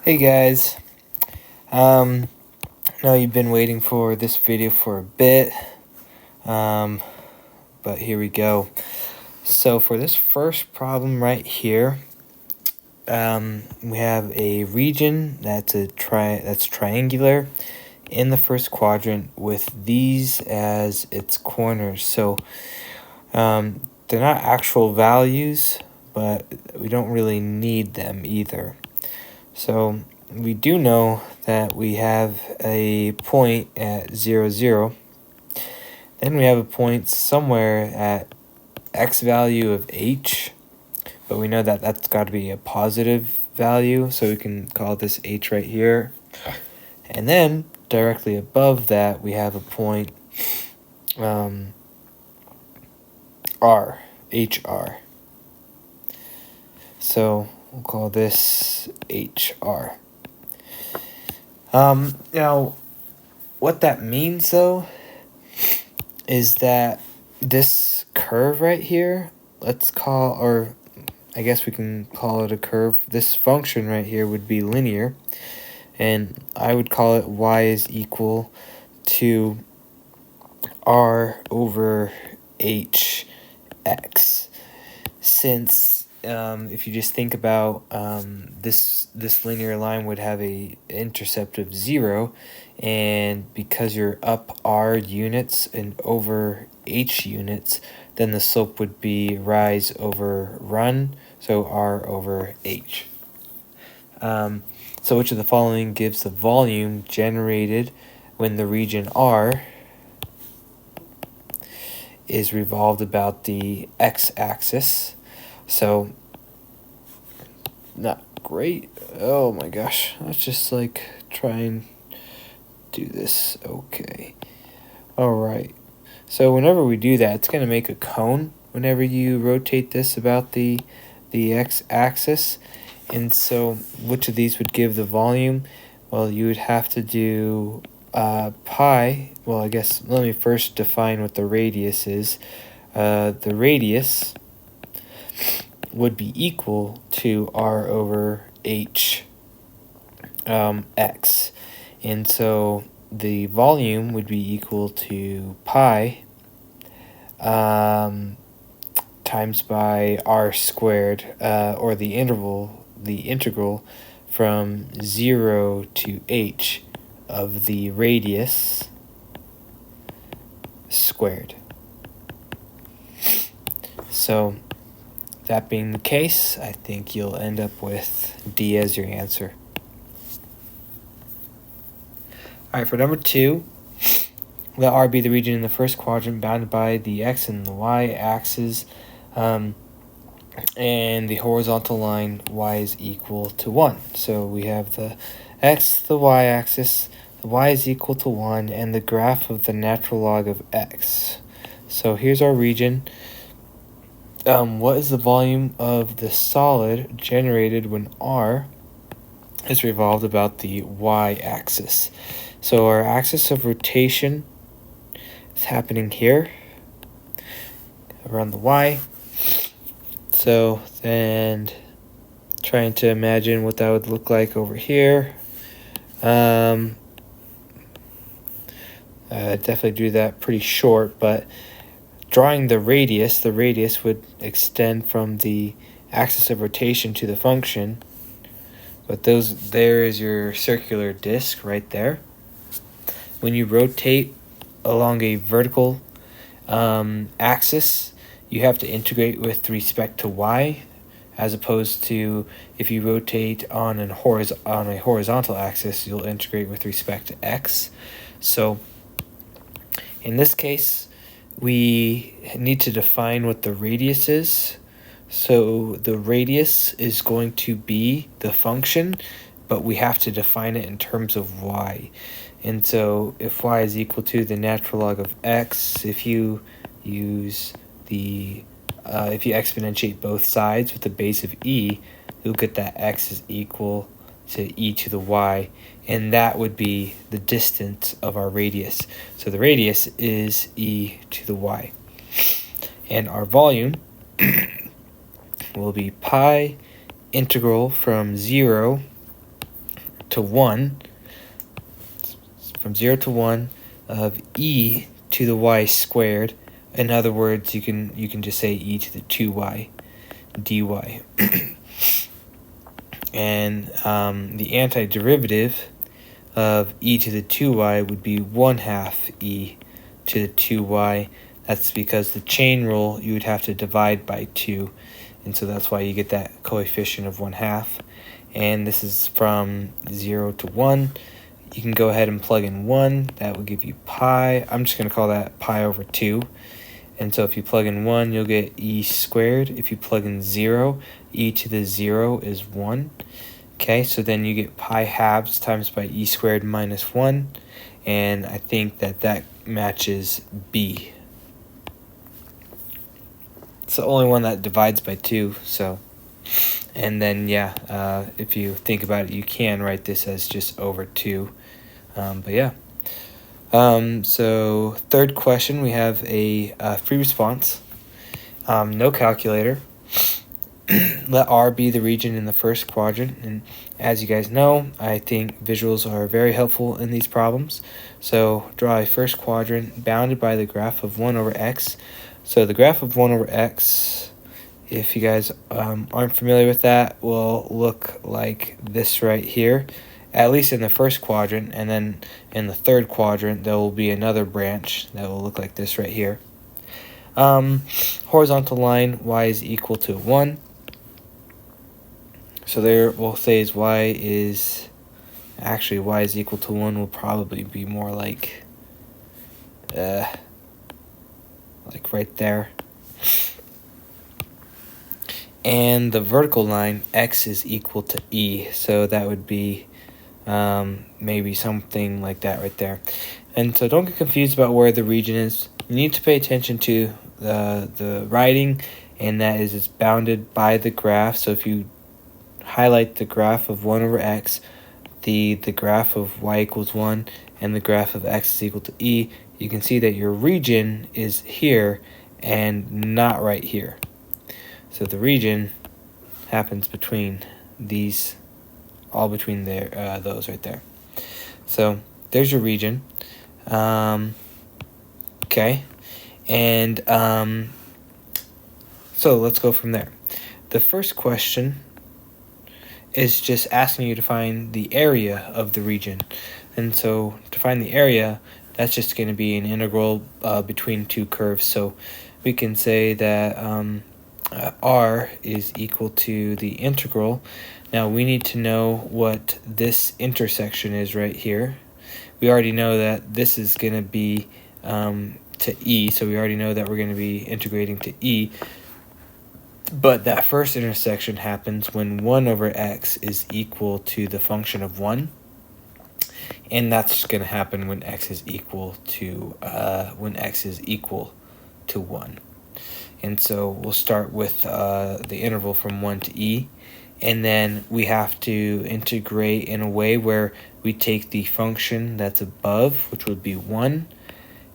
Hey guys, I know you've been waiting for this video for a bit, but here we go. So for this first problem right here, we have a region that's triangular in the first quadrant with these as its corners. So they're not actual values, but we don't really need them either. So we do know that we have a point at 0, 0. Then we have a point somewhere at x value of h, but we know that that's got to be a positive value, so we can call this h right here. And then directly above that we have a point r, hr. So we'll call this HR. Now, what that means, though, is that this curve right here, I guess we can call it a curve. This function right here would be linear, and I would call it y is equal to r over hx, since if you just think about this linear line would have a intercept of 0, and because you're up r units and over h units, then the slope would be rise over run, so r over h. So which of the following gives the volume generated when the region R is revolved about the x-axis? So, not great. Oh my gosh. Let's just try and do this. Okay. Alright. So whenever we do that, it's going to make a cone whenever you rotate this about the x-axis. And so which of these would give the volume? Well, you would have to do pi. Well, I guess let me first define what the radius is. The radius would be equal to r over h x, and so the volume would be equal to pi times by r squared, or the integral from 0 to h of the radius squared. So that being the case, I think you'll end up with D as your answer. Alright, for number 2, let R be the region in the first quadrant bounded by the x and the y axes, and the horizontal line y is equal to 1. So we have the x, the y axis, the y is equal to 1, and the graph of the natural log of x. So here's our region. What is the volume of the solid generated when R is revolved about the y-axis? So our axis of rotation is happening here around the y. So then trying to imagine what that would look like over here. Definitely do that pretty short, but drawing the radius would extend from the axis of rotation to the function. But there is your circular disc right there. When you rotate along a vertical axis, you have to integrate with respect to y, as opposed to if you rotate on a horizontal axis, you'll integrate with respect to x. So in this case, we need to define what the radius is. So the radius is going to be the function, but we have to define it in terms of y. And so if y is equal to the natural log of x, if you use if you exponentiate both sides with the base of e, you'll get that x is equal to e to the y, and that would be the distance of our radius. So the radius is e to the y. And our volume will be pi integral from 0 to 1, from 0 to 1 of e to the y squared. In other words, you can just say e to the 2y dy. And the antiderivative of e to the 2y would be 1/2 e to the 2y. That's because the chain rule, you would have to divide by 2. And so that's why you get that coefficient of 1/2. And this is from 0 to 1. You can go ahead and plug in 1. That will give you pi. I'm just going to call that pi over 2. And so if you plug in 1, you'll get e squared. If you plug in 0, e to the 0 is 1. Okay, so then you get pi halves times by e squared minus 1. And I think that matches B. It's the only one that divides by 2, so. And then, yeah, if you think about it, you can write this as just over 2. But yeah. So third question, we have a free response. No calculator. Let R be the region in the first quadrant. And as you guys know, I think visuals are very helpful in these problems. So draw a first quadrant bounded by the graph of 1 over x. So the graph of 1 over x, if you guys aren't familiar with that, will look like this right here, at least in the first quadrant. And then in the third quadrant, there will be another branch that will look like this right here. Horizontal line, y is equal to 1. So there we'll say is y is equal to 1 will probably be more like right there. And the vertical line, x is equal to e. So that would be maybe something like that right there. And so don't get confused about where the region is. You need to pay attention to the writing, and that is it's bounded by the graph. So if you highlight the graph of 1 over x, the graph of y equals 1, and the graph of x is equal to e, you can see that your region is here and not right here. So the region happens between these, all between there, those right there. So there's your region. Okay, and so let's go from there. The first question is just asking you to find the area of the region. And so to find the area, that's just going to be an integral between two curves. So we can say that r is equal to the integral. Now we need to know what this intersection is right here. We already know that this is going to be to e, so we already know that we're going to be integrating to e. But that first intersection happens when 1 over x is equal to the function of 1. And that's going to happen when x is equal to 1. And so we'll start with the interval from 1 to e. And then we have to integrate in a way where we take the function that's above, which would be 1,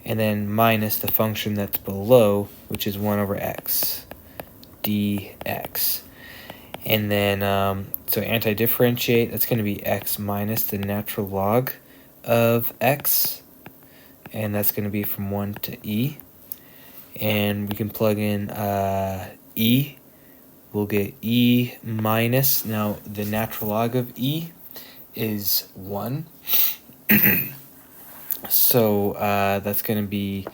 and then minus the function that's below, which is 1 over x. dx. And then so anti-differentiate, that's going to be x minus the natural log of x, and that's going to be from 1 to e. And we can plug in e. We'll get e minus, now the natural log of e is 1. So that's going to be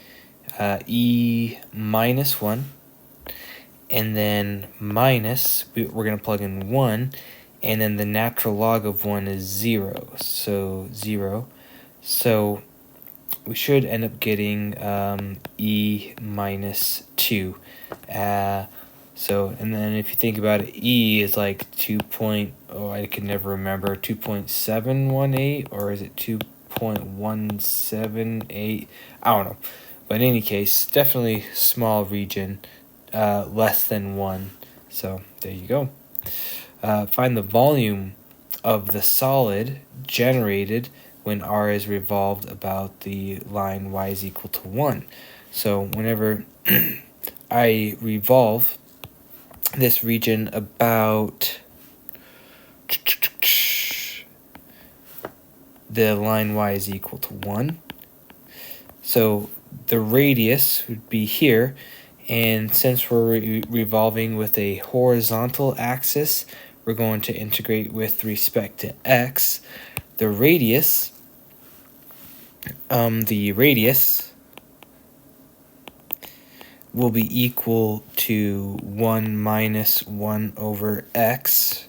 e minus 1. And then minus, we're going to plug in 1, and then the natural log of 1 is 0, so 0. So we should end up getting e minus 2. So, and then if you think about it, e is like I can never remember, 2.718, or is it 2.178? I don't know. But in any case, definitely small region. Less than 1. So there you go. Find the volume of the solid generated when r is revolved about the line y is equal to 1. So whenever I revolve this region about the line y is equal to 1. So the radius would be here, and since we're revolving with a horizontal axis, we're going to integrate with respect to x. The radius will be equal to 1 minus 1 over x,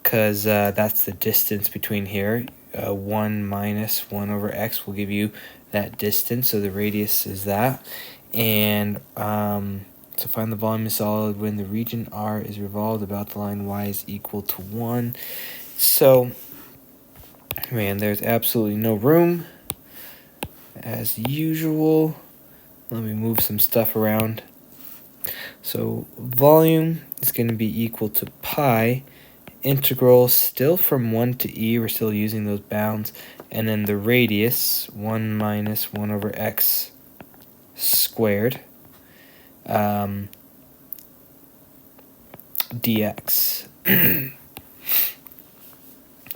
because that's the distance between here. 1 minus 1 over x will give you that distance, so the radius is that. And so find the volume of solid when the region R is revolved about the line y is equal to 1. So, man, there's absolutely no room. As usual, let me move some stuff around. So volume is going to be equal to pi integral, still from 1 to e, we're still using those bounds, and then the radius, 1 minus 1 over x squared dx.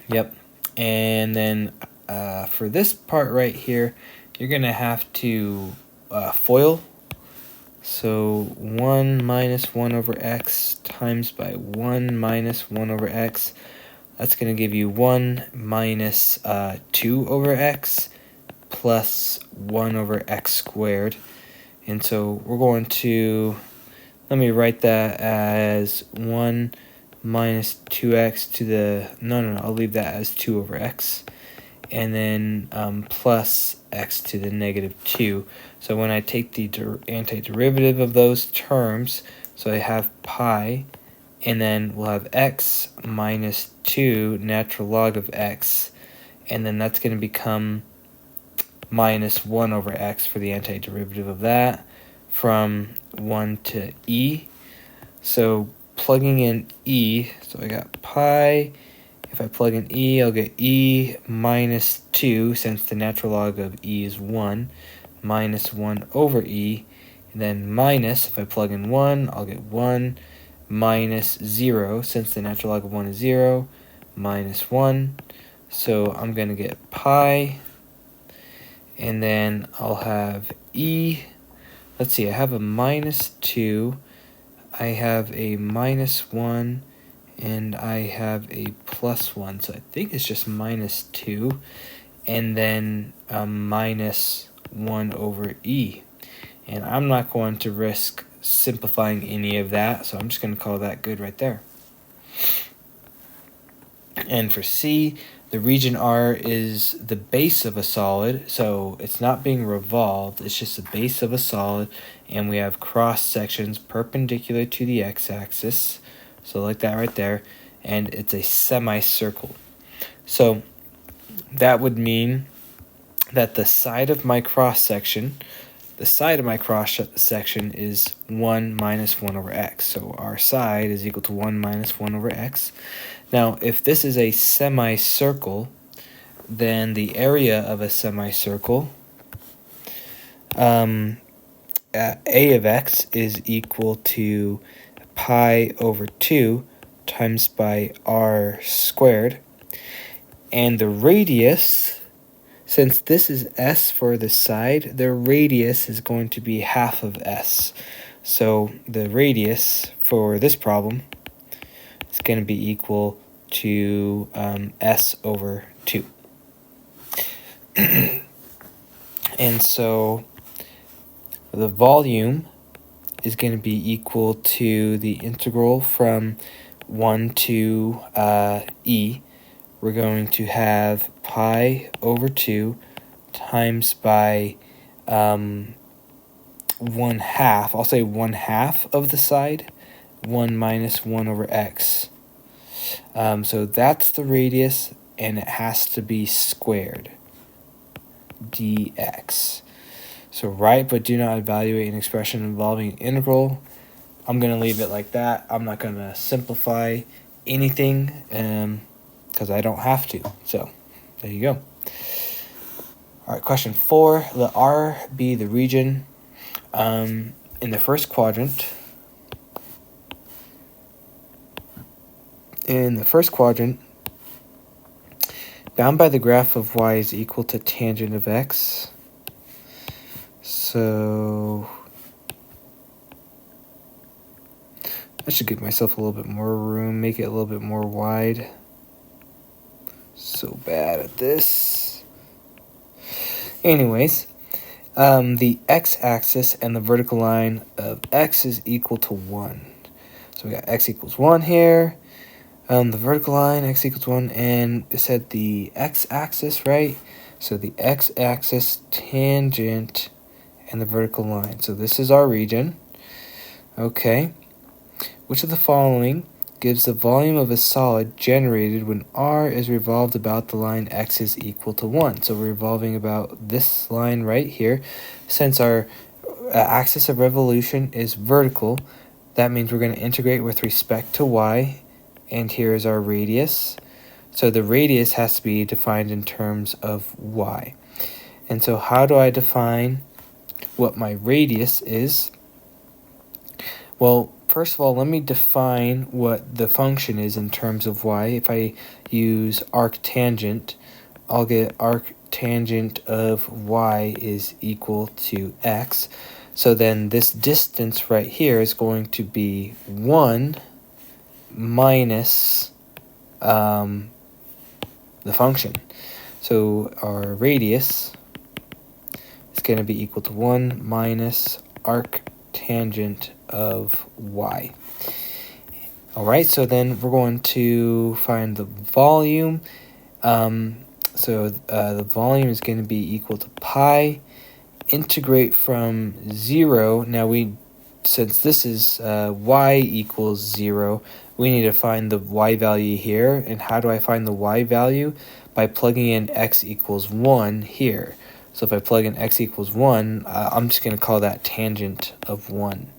Yep. And then for this part right here, you're going to have to FOIL. So 1 minus 1 over x times by 1 minus 1 over x. That's going to give you 1 minus 2 over x plus 1 over x squared. And so we're going to, let me write that as 1 minus 2x to the, no, I'll leave that as 2 over x. And then plus x to the negative 2. So when I take the antiderivative of those terms, so I have pi, and then we'll have x minus 2 natural log of x, and then that's going to become minus 1 over x for the antiderivative of that from 1 to e. So plugging in e, so I got pi. If I plug in e, I'll get e minus 2, since the natural log of e is 1, minus 1 over e, and then minus, if I plug in 1, I'll get 1 minus 0, since the natural log of 1 is 0, minus 1. So I'm going to get pi, and then I'll have e. Let's see, I have a minus 2, I have a minus 1, and I have a plus 1, so I think it's just minus 2, and then minus 1 over e. And I'm not going to risk simplifying any of that, so I'm just going to call that good right there. And for C, the region R is the base of a solid, so it's not being revolved, it's just the base of a solid, and we have cross sections perpendicular to the x-axis, so like that right there, and it's a semicircle. So that would mean that the side of my cross section is 1 minus 1 over x. So our side is equal to 1 minus 1 over x. Now, if this is a semicircle, then the area of a semicircle, a of x is equal to pi over 2 times by r squared. And the radius, since this is s for the side, the radius is going to be half of s. So the radius for this problem is going to be equal to s over 2. And so the volume is going to be equal to the integral from 1 to e. We're going to have pi over 2 times by 1/2. I'll say 1/2 of the side, 1 minus 1 over x. So that's the radius, and it has to be squared, dx. So write but do not evaluate an expression involving an integral. I'm going to leave it like that. I'm not going to simplify anything because I don't have to. So there you go. All right, question 4. Let R be the region in the first quadrant. In the first quadrant, bound by the graph of y is equal to tangent of x. So I should give myself a little bit more room, make it a little bit more wide. So bad at this. Anyways, the x-axis and the vertical line of x is equal to 1. So we got x equals 1 here. The vertical line, x equals 1, and it said the x-axis, right? So the x-axis, tangent, and the vertical line. So this is our region. Okay. Which of the following gives the volume of a solid generated when r is revolved about the line x is equal to 1? So we're revolving about this line right here. Since our axis of revolution is vertical, that means we're going to integrate with respect to y, and here is our radius. So the radius has to be defined in terms of y. And so how do I define what my radius is? Well, first of all, let me define what the function is in terms of y. If I use arctangent, I'll get arctangent of y is equal to x. So then this distance right here is going to be 1 minus the function. So our radius is going to be equal to 1 minus arctangent of y. Alright, so then we're going to find the volume. So the volume is going to be equal to pi. Integrate from 0. Now since this is y equals 0, we need to find the y value here. And how do I find the y value? By plugging in x equals 1 here. So if I plug in x equals 1, I'm just going to call that tangent of 1.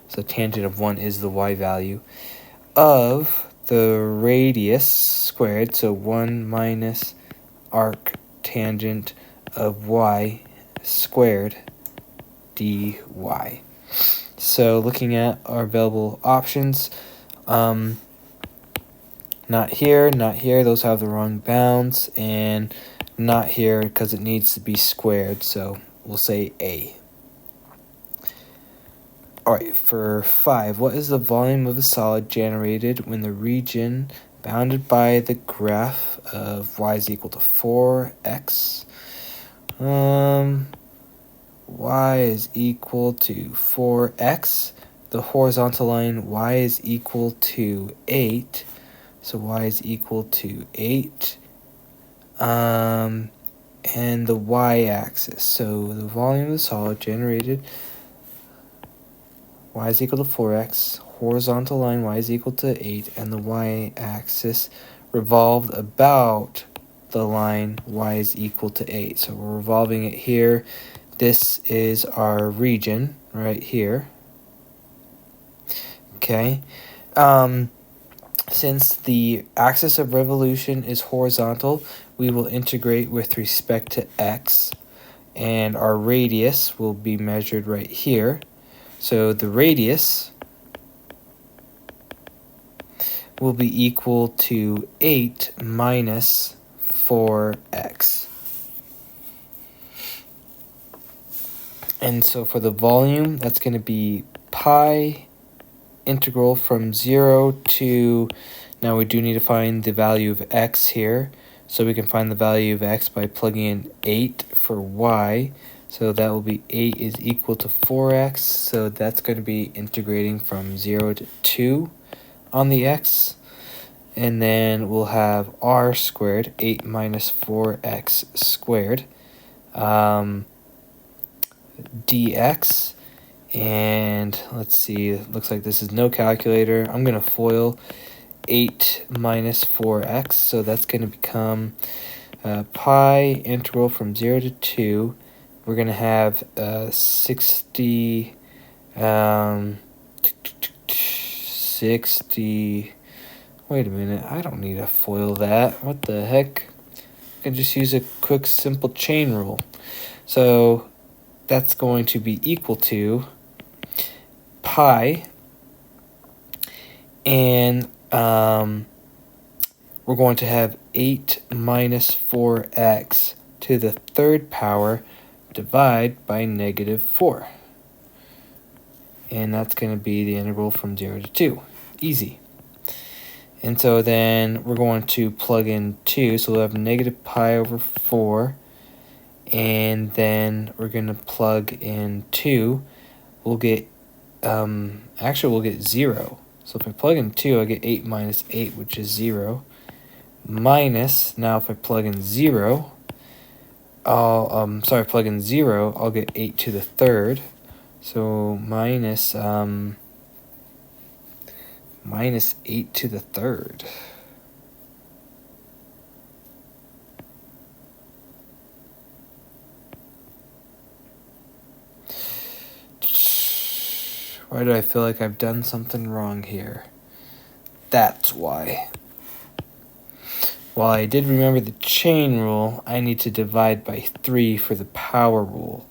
So tangent of 1 is the y value of the radius squared. So 1 minus arctangent of y squared dy. So looking at our available options, not here, those have the wrong bounds, and not here because it needs to be squared, so we'll say A. Alright, for 5, what is the volume of a solid generated when the region bounded by the graph of y is equal to 4x? Y is equal to 4x. The horizontal line, y is equal to 8. So y is equal to 8. And the y-axis. So the volume of the solid generated, y is equal to 4x. Horizontal line, y is equal to 8. And the y-axis revolved about the line, y is equal to 8. So we're revolving it here. This is our region right here. Okay. Since the axis of revolution is horizontal, we will integrate with respect to x, and our radius will be measured right here. So the radius will be equal to 8 minus 4x. And so for the volume, that's going to be pi integral from 0 to, now we do need to find the value of x here. So we can find the value of x by plugging in 8 for y. So that will be 8 is equal to 4x. So that's going to be integrating from 0 to 2 on the x. And then we'll have r squared, 8 minus 4x squared. Dx, and let's see, it looks like this is no calculator. I'm going to FOIL 8 minus 4x, so that's going to become pi integral from 0 to 2. We're going to have 60, 60, wait a minute, I don't need to FOIL that. What the heck? I can just use a quick simple chain rule. So that's going to be equal to pi, and we're we're going to have 8 minus 4x to the third power divide by negative 4. And that's going to be the integral from 0 to 2. Easy. And so then we're going to plug in 2, so we'll have negative pi over 4. And then we're going to plug in 2. We'll get, actually we'll get 0. So if I plug in 2, I get 8 minus 8, which is 0. Minus, now if I plug in 0, plug in 0, I'll get 8 to the third. So minus 8 to the third. Why do I feel like I've done something wrong here? That's why. While I did remember the chain rule, I need to divide by 3 for the power rule.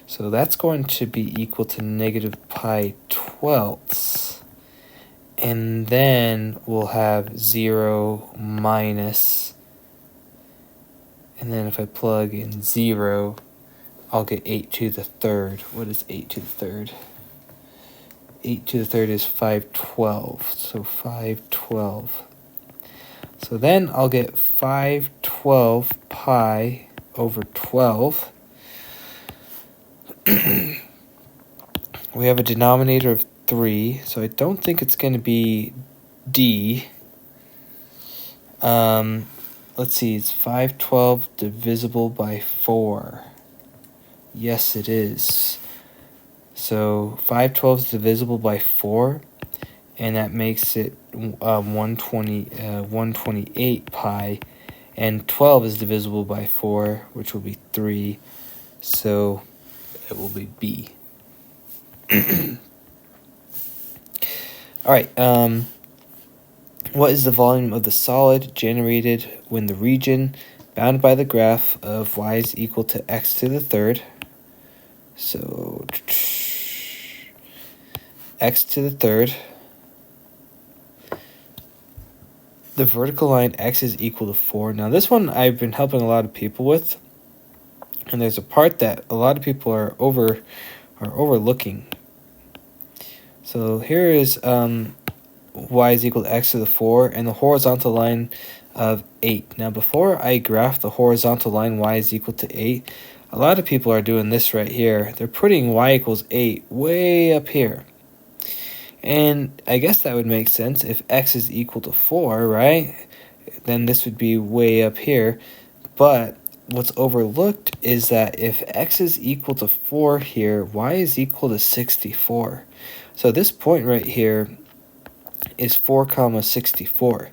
So that's going to be equal to negative pi 12ths. And then we'll have 0 minus, and then if I plug in 0, I'll get 8 to the third. What is 8 to the third? 8 to the third is 512, so 512. So then I'll get 512 pi over 12. We have a denominator of 3, so I don't think it's going to be d. Let's see, it's 512 divisible by 4. Yes, it is. So 512 is divisible by 4, and that makes it 128 pi, and 12 is divisible by 4, which will be 3, so it will be B. Alright, what is the volume of the solid generated when the region bounded by the graph of y is equal to x to the third? So, x to the third. The vertical line x is equal to 4. Now this one I've been helping a lot of people with, and there's a part that a lot of people are overlooking. So here is y is equal to x to the 4 and the horizontal line of 8. Now before I graph the horizontal line y is equal to 8, a lot of people are doing this right here. They're putting y equals 8 way up here. And I guess that would make sense if x is equal to 4, right? Then this would be way up here. But what's overlooked is that if x is equal to 4 here, y is equal to 64. So this point right here is 4 comma 64.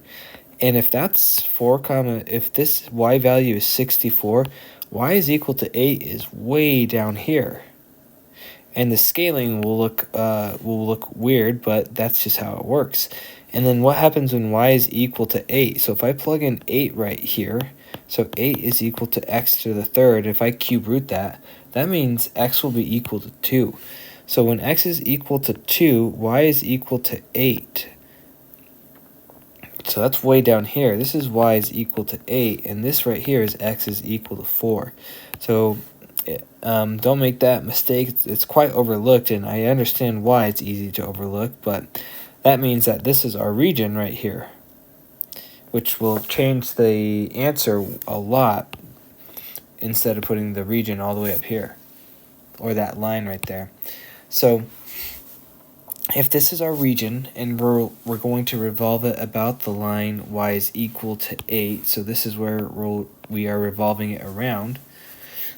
And if that's 4 comma, if this y value is 64, y is equal to 8 is way down here. And the scaling will look weird, but that's just how it works. And then what happens when y is equal to 8? So if I plug in 8 right here, so 8 is equal to x to the third. If I cube root that, that means x will be equal to 2. So when x is equal to 2, y is equal to 8. So that's way down here. This is y is equal to 8, and this right here is x is equal to 4. So don't make that mistake. It's quite overlooked, and I understand why it's easy to overlook, but that means that this is our region right here, which will change the answer a lot instead of putting the region all the way up here, or that line right there. So if this is our region and we're going to revolve it about the line y is equal to 8, so this is where we are revolving it around.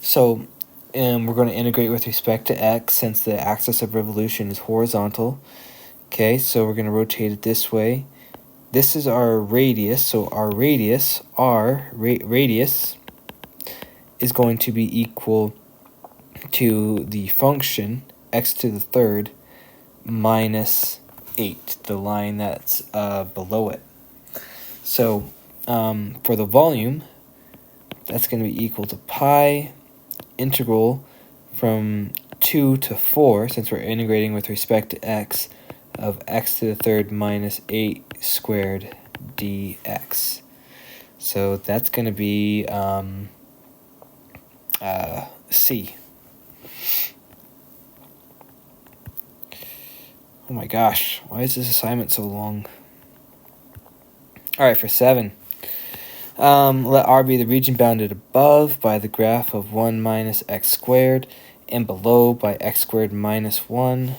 So we're going to integrate with respect to x since the axis of revolution is horizontal. Okay, so we're going to rotate it this way. This is our radius, so our radius, radius is going to be equal to the function x to the third minus 8, the line that's below it. So for the volume, that's going to be equal to pi integral from 2 to 4, since we're integrating with respect to x, of x to the third minus 8 squared dx. So that's going to be C. Oh my gosh, why is this assignment so long? All right, for 7. Let R be the region bounded above by the graph of 1 minus x squared and below by x squared minus 1.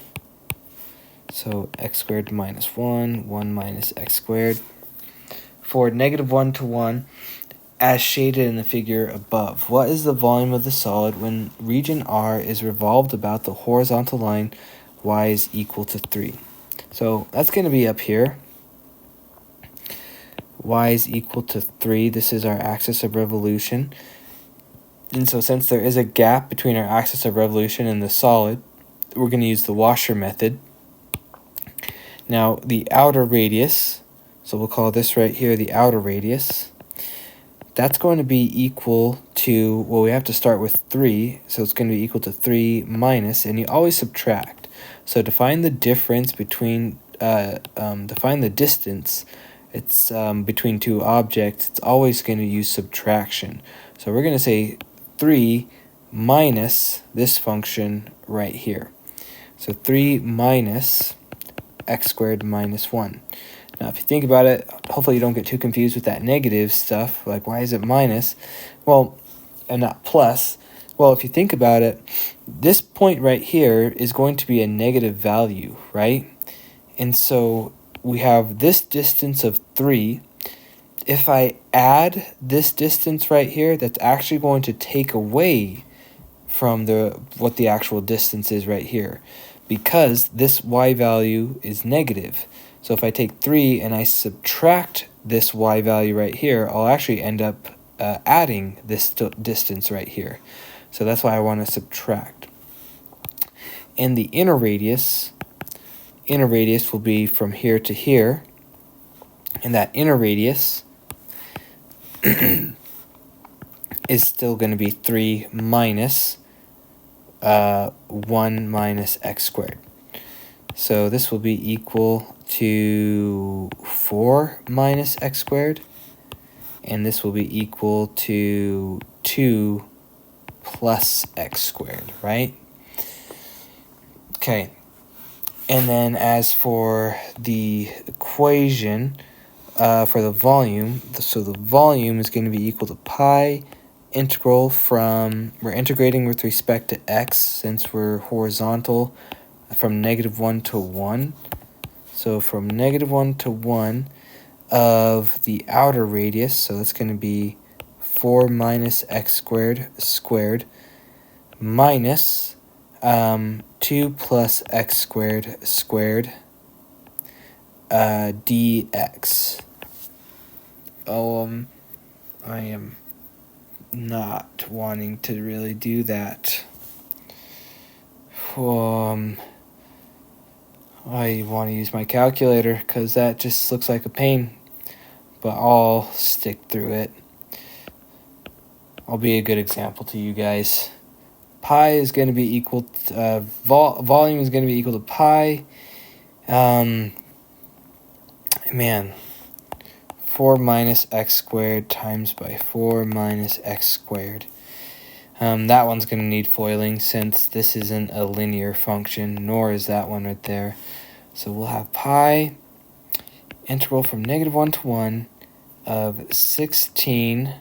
So x squared minus 1, 1 minus x squared. For negative 1 to 1, as shaded in the figure above, what is the volume of the solid when region R is revolved about the horizontal line y is equal to 3? So that's going to be up here. Y is equal to 3. This is our axis of revolution. And so since there is a gap between our axis of revolution and the solid, we're going to use the washer method. Now, the outer radius, so we'll call this right here the outer radius, that's going to be equal to, well, we have to start with 3, so it's going to be equal to 3 minus, and you always subtract. So to find the difference between, to find the distance, it's between two objects, it's always going to use subtraction. So we're going to say 3 minus this function right here. So 3 minus x squared minus 1. Now, if you think about it, hopefully you don't get too confused with that negative stuff, like why is it minus? Well, and not plus. Well, if you think about it, this point right here is going to be a negative value, right? And so we have this distance of 3. If I add this distance right here, that's actually going to take away from what the actual distance is right here, because this y value is negative. So if I take 3 and I subtract this y value right here, I'll actually end up adding this distance right here. So that's why I want to subtract. And the inner radius will be from here to here. And that inner radius is still going to be 3 minus 1 minus x squared. So this will be equal to 4 minus x squared, and this will be equal to 2 plus x squared, right? Okay, and then as for the equation for the volume, so the volume is going to be equal to pi integral from, we're integrating with respect to x since we're horizontal, from negative 1 to 1. So from negative 1 to 1 of the outer radius, so that's going to be 4 minus x squared squared minus 2 plus x squared squared dx. I am not wanting to really do that. I want to use my calculator because that just looks like a pain, but I'll stick through it. I'll be a good example to you guys. Pi is going to be equal to, volume is going to be equal to pi. 4 minus x squared times by 4 minus x squared. That one's going to need foiling since this isn't a linear function, nor is that one right there. So we'll have pi integral from negative 1 to 1 of 16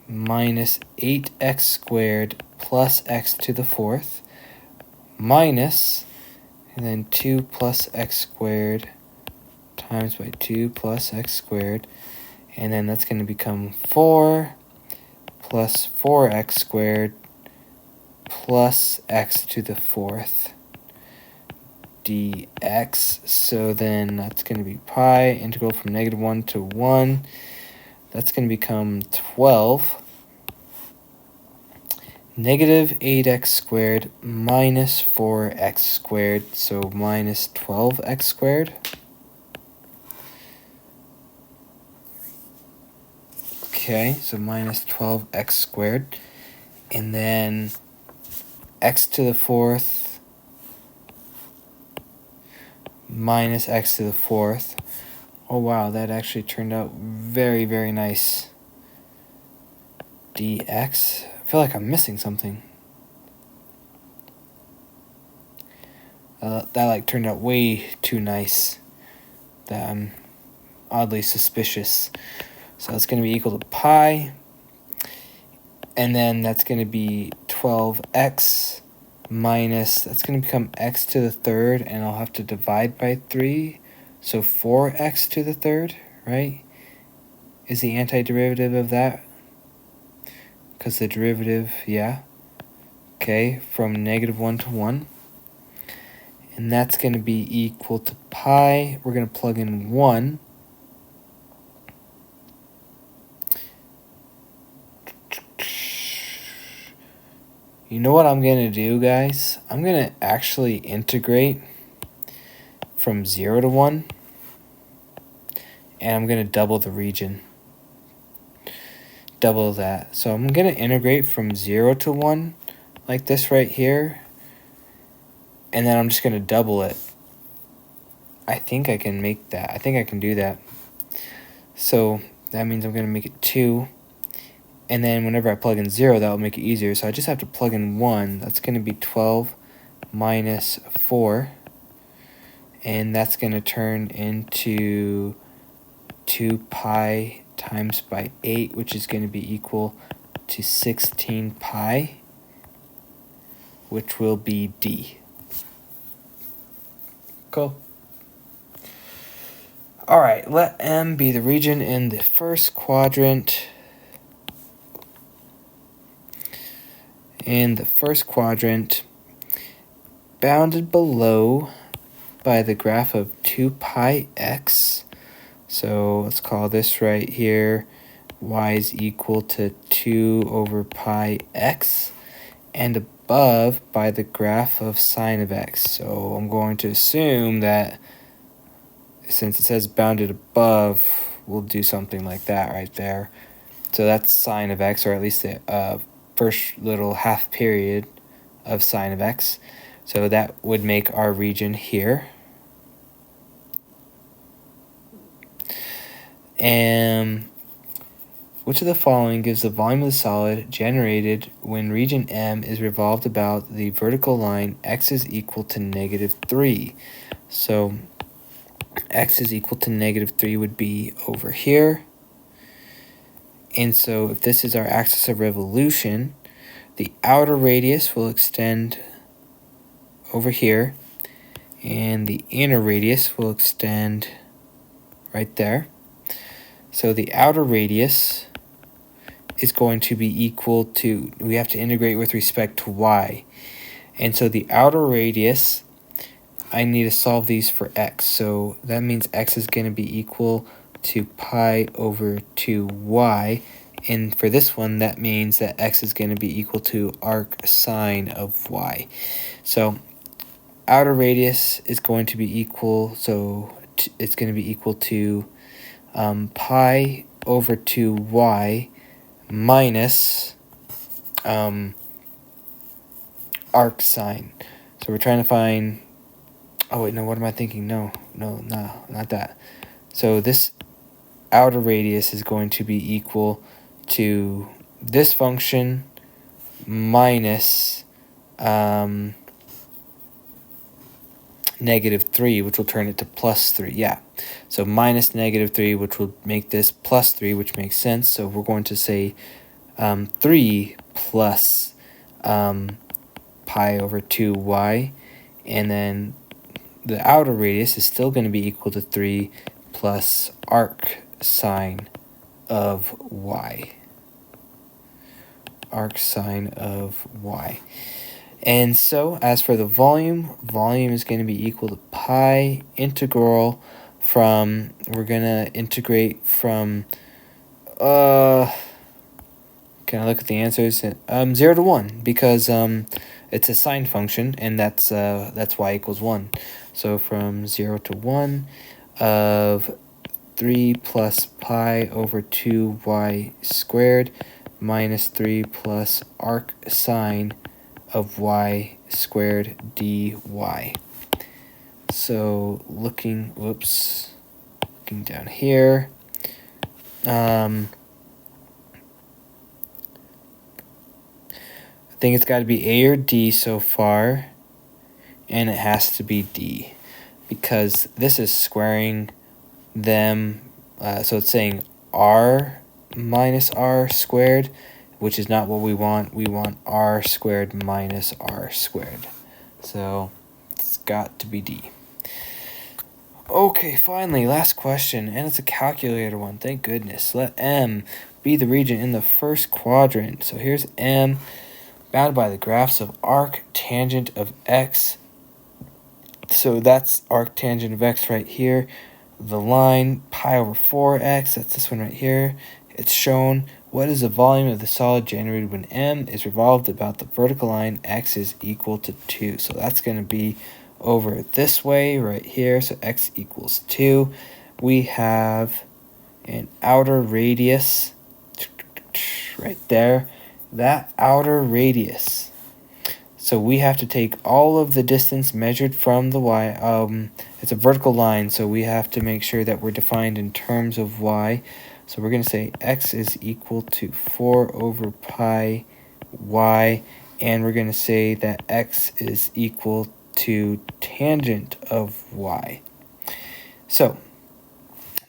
minus 8x squared plus x to the 4th minus, and then 2 plus x squared times by 2 plus x squared, and then that's going to become 4 plus 4x squared plus x to the 4th dx. So then that's going to be pi integral from negative 1 to 1. That's going to become 12 negative 8x squared minus 4x squared, so minus 12x squared. Okay, so minus 12x squared, and then x to the 4th minus x to the 4th, Oh wow, that actually turned out very, very nice. Dx. I feel like I'm missing something. That like turned out way too nice. That I'm oddly suspicious. So it's going to be equal to pi. And then that's going to be 12x minus, that's going to become x to the third, and I'll have to divide by 3. So 4x to the third, right, is the antiderivative of that. Because the derivative, yeah. Okay, from -1 to 1. And that's going to be equal to pi. We're going to plug in 1. You know what I'm going to do, guys? I'm going to actually integrate from 0 to 1. And I'm going to double the region. Double that. So I'm going to integrate from 0 to 1, like this right here. And then I'm just going to double it. I think I can make that. I think I can do that. So that means I'm going to make it 2. And then whenever I plug in 0, that will make it easier. So I just have to plug in 1. That's going to be 12 minus 4. And that's going to turn into 2 pi times by 8, which is going to be equal to 16 pi, which will be d. Cool. Alright, let M be the region in the first quadrant. In the first quadrant, bounded below by the graph of 2 pi x. So let's call this right here y is equal to 2 over pi x, and above by the graph of sine of x. So I'm going to assume that since it says bounded above, we'll do something like that right there. So that's sine of x, or at least the first little half period of sine of x. So that would make our region here. And which of the following gives the volume of the solid generated when region M is revolved about the vertical line x is equal to -3? So x is equal to -3 would be over here. And so if this is our axis of revolution, the outer radius will extend over here, and the inner radius will extend right there. So the outer radius is going to be equal to, we have to integrate with respect to y. And so the outer radius, I need to solve these for x. So that means x is going to be equal to pi over 2y. And for this one, that means that x is going to be equal to arc sine of y. So outer radius is going to be equal, so it's going to be equal to pi over 2y minus arc sine. So we're trying to find, oh wait, no, what am I thinking? No, not that. So this outer radius is going to be equal to this function minus -3, which will turn it to +3. Yeah, so minus -3, which will make this +3, which makes sense. So we're going to say 3 plus pi over 2y, and then the outer radius is still going to be equal to 3 plus arc sine of y. Arc sine of y. And so as for the volume is going to be equal to pi integral from, we're going to integrate from, can I look at the answers? 0 to 1, because it's a sine function, and that's y equals 1. So from 0 to 1 of 3 plus pi over 2y squared minus 3 plus arc sine of y squared dy. So looking looking down here. I think it's got to be A or D so far, and it has to be D because this is squaring them, so it's saying r minus r squared, which is not what we want. We want r squared minus r squared. So it's got to be D. Okay, finally, last question, and it's a calculator one, thank goodness. Let M be the region in the first quadrant. So here's M, bounded by the graphs of arc tangent of x. So that's arc tangent of x right here. The line pi over 4x, that's this one right here. It's shown what is the volume of the solid generated when M is revolved about the vertical line x is equal to 2. So that's going to be over this way right here, so x equals 2. We have an outer radius right there, that outer radius. So we have to take all of the distance measured from the y. It's a vertical line, so we have to make sure that we're defined in terms of y. So we're going to say x is equal to 4 over pi y, and we're going to say that x is equal to tangent of y. So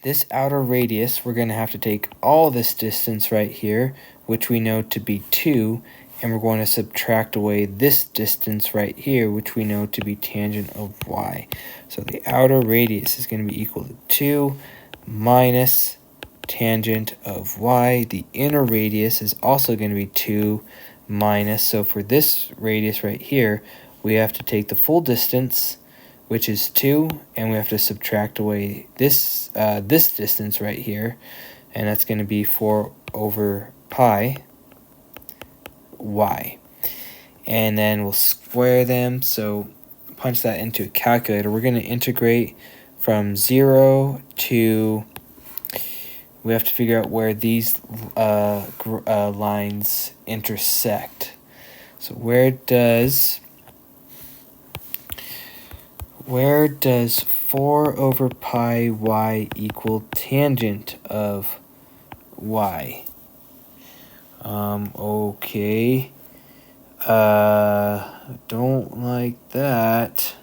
this outer radius, we're going to have to take all this distance right here, which we know to be 2, and we're going to subtract away this distance right here, which we know to be tangent of y. So the outer radius is going to be equal to 2 minus tangent of y. The inner radius is also going to be 2 minus, so for this radius right here, we have to take the full distance, which is 2, and we have to subtract away this this distance right here, and that's going to be 4 over pi y. And then we'll square them, so punch that into a calculator. We're going to integrate from 0 to, we have to figure out where these lines intersect. So where does 4 over pi y equal tangent of y? Okay. Don't like that.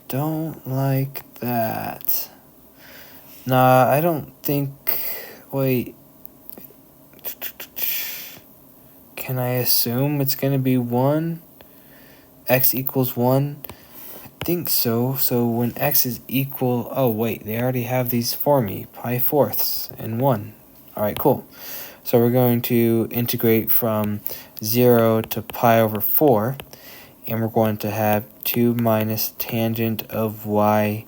Don't like that. Nah, I don't think... Wait. Can I assume it's going to be 1? X equals 1? I think so. So when x is equal... Oh, wait. They already have these for me. Pi fourths and 1. Alright, cool. So we're going to integrate from 0 to pi over 4. And we're going to have 2 minus tangent of y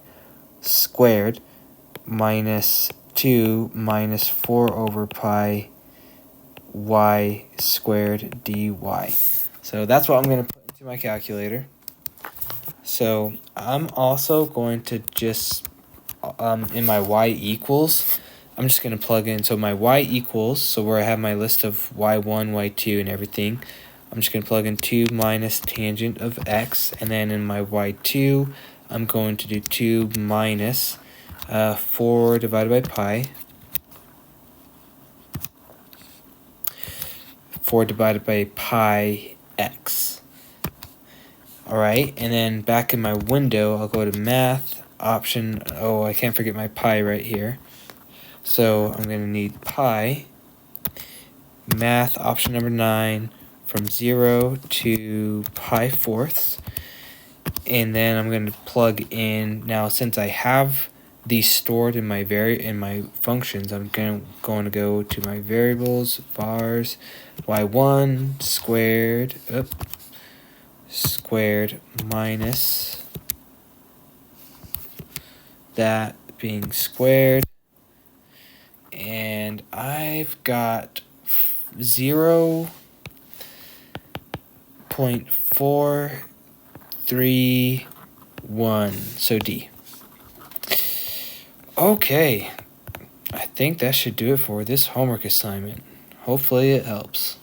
squared minus 2 minus 4 over pi y squared dy. So that's what I'm going to put into my calculator. So I'm also going to just, in my y equals, I'm just going to plug in. So my y equals, so where I have my list of y1, y2, and everything, I'm just going to plug in 2 minus tangent of x, and then in my y2, I'm going to do 2 minus 4 divided by pi, 4 divided by pi x. Alright, and then back in my window, I'll go to math, option, oh, I can't forget my pi right here. So I'm going to need pi, math, option number 9, from 0 to pi fourths, and then I'm going to plug in. Now since I have these stored in my functions, I'm going to go to my variables, vars, y1 squared minus that being squared, and I've got 0.431, so D. Okay, I think that should do it for this homework assignment. Hopefully it helps.